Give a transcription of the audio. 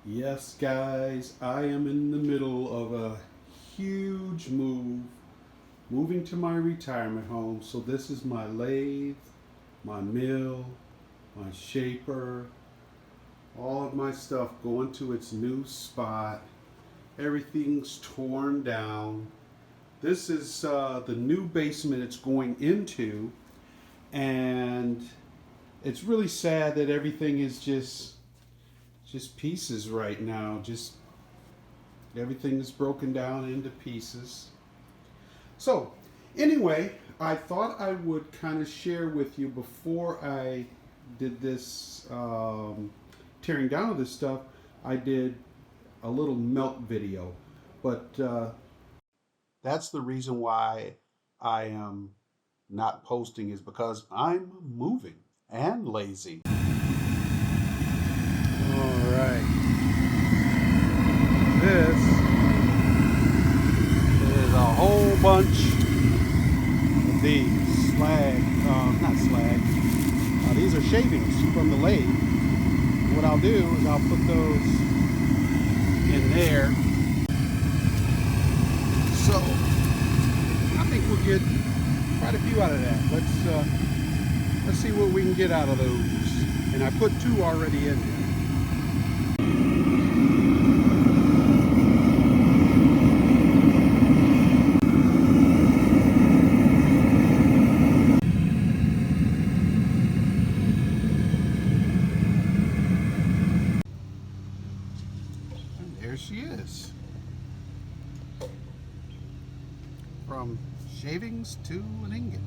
Yes, guys, I am in the middle of a huge move, moving to my retirement home. So this is my lathe, my mill, my shaper, all of my stuff going to its new spot. Everything's torn down. This is the new basement it's going into, and it's really sad that everything is just pieces right now. Just everything is broken down into pieces. So, anyway, I thought I would kind of share with you before I did this tearing down of this stuff. I did a little melt video, but that's the reason why I am not posting is because I'm moving and lazy. All right. This is a whole bunch of these not slag. These are shavings from the lathe. What I'll do is I'll put those in there. So I think we'll get quite a few out of that. Let's see what we can get out of those. And I put two already in there. There she is. From shavings to an ingot.